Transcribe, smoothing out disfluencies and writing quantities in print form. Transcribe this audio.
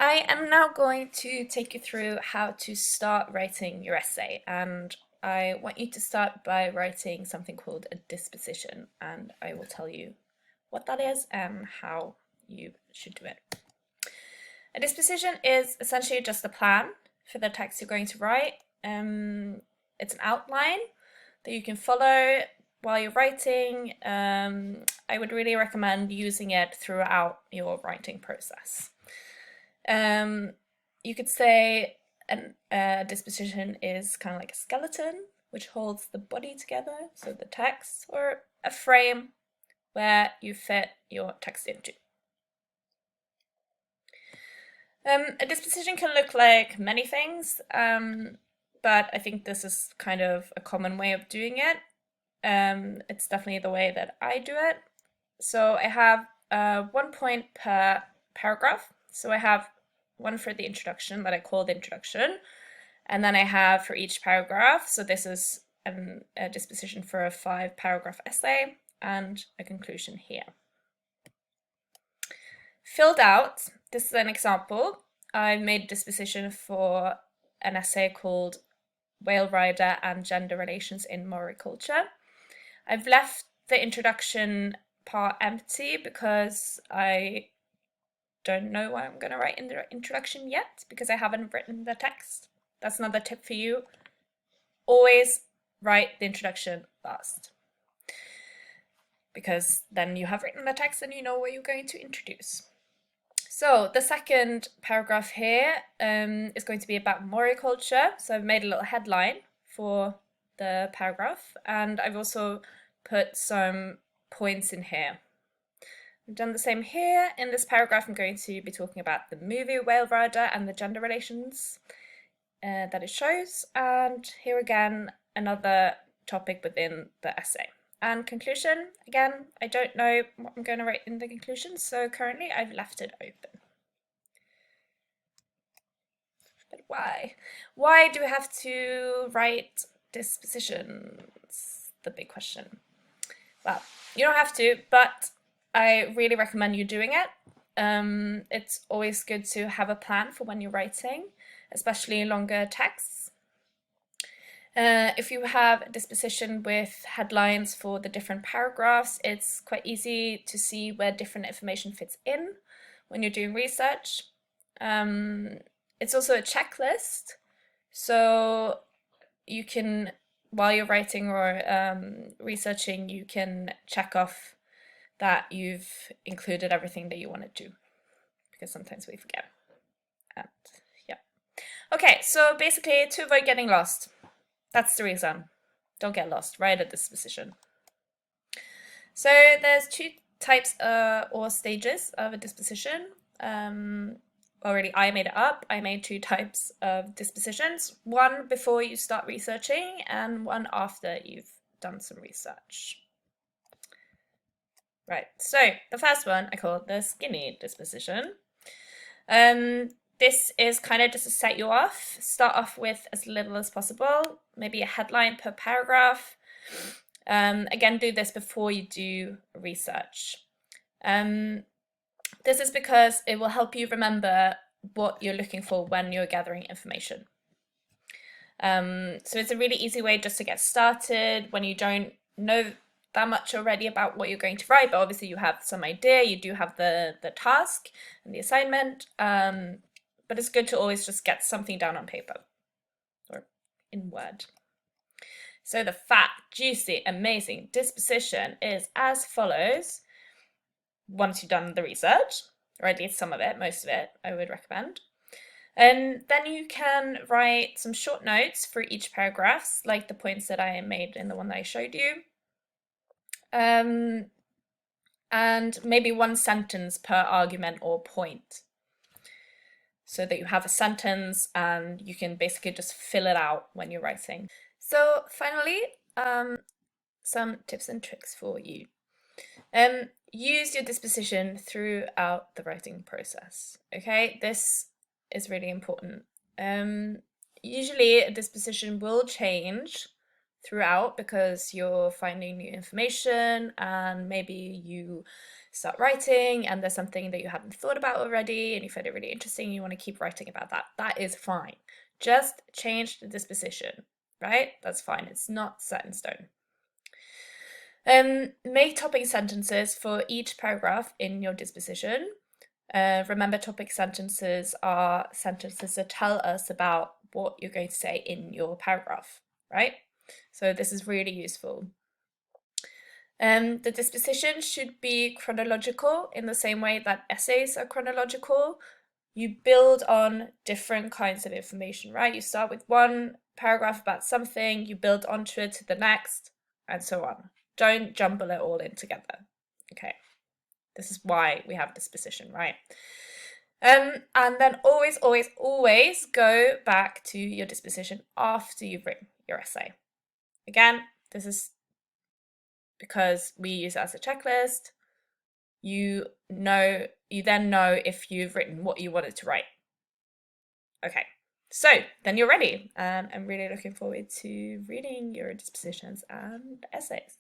I am now going to take you through how to start writing your essay, and I want you to start by writing something called a disposition, and I will tell you what that is and how you should do it. A disposition is essentially just a plan for the text you're going to write. It's an outline that you can follow while you're writing. I would really recommend using it throughout your writing process. You could say a disposition is kind of like a skeleton which holds the body together, so the text, or a frame where you fit your text into. A disposition can look like many things, but I think this is kind of a common way of doing it. It's definitely the way that I do it. So I have 1 point per paragraph. So I have one for the introduction that I call the introduction, and then I have for each paragraph, so this is a disposition for a 5-paragraph essay, and a conclusion here. Filled out, this is an example. I made a disposition for an essay called Whale Rider and Gender Relations in Moriculture. I've left the introduction part empty because I don't know what I'm going to write in the introduction yet, because I haven't written the text. That's another tip for you. Always write the introduction last, because then you have written the text and you know what you're going to introduce. So the second paragraph here is going to be about moriculture. So I've made a little headline for the paragraph, and I've also put some points in here. I've done the same here. In this paragraph, I'm going to be talking about the movie Whale Rider and the gender relations that it shows. And here again, another topic within the essay. And conclusion, again, I don't know what I'm going to write in the conclusion, so currently I've left it open. But why? Why do we have to write dispositions? The big question. Well, you don't have to, but I really recommend you doing it. It's always good to have a plan for when you're writing, especially longer texts. If you have a disposition with headlines for the different paragraphs, it's quite easy to see where different information fits in when you're doing research. It's also a checklist, so you can, while you're writing or researching, you can check off that you've included everything that you want to do, because sometimes we forget. And yeah. Okay, so basically to avoid getting lost, that's the reason. Don't get lost, write a disposition. So there's 2 types or stages of a disposition. Already I made it up. I made 2 types of dispositions, one before you start researching and one after you've done some research. Right, so the first one I call the skinny disposition. This is kind of just to set you off. Start off with as little as possible, maybe a headline per paragraph. Again, do this before you do research. This is because it will help you remember what you're looking for when you're gathering information. So it's a really easy way just to get started when you don't know that much already about what you're going to write, but obviously you have some idea, you do have the task and the assignment, but it's good to always just get something down on paper or in Word. So the fat, juicy, amazing disposition is as follows. Once you've done the research, or at least some of it, most of it, I would recommend. And then you can write some short notes for each paragraph, like the points that I made in the one that I showed you. And maybe 1 sentence per argument or point, so that you have a sentence and you can basically just fill it out when you're writing. So finally, some tips and tricks for you. Use your disposition throughout the writing process. Okay, this is really important. Usually a disposition will change throughout because you're finding new information and maybe you start writing and there's something that you haven't thought about already and you find it really interesting, you want to keep writing about that. That is fine. Just change the disposition, right? That's fine. It's not set in stone. Make topic sentences for each paragraph in your disposition. Remember, topic sentences are sentences that tell us about what you're going to say in your paragraph, right? So this is really useful. The disposition should be chronological in the same way that essays are chronological. You build on different kinds of information, right? You start with one paragraph about something, you build onto it to the next, and so on. Don't jumble it all in together. Okay, this is why we have disposition, right? And then always, always, always go back to your disposition after you've written your essay. Again, this is because we use it as a checklist. You then know if you've written what you wanted to write. Okay, so then you're ready. I'm really looking forward to reading your dispositions and essays.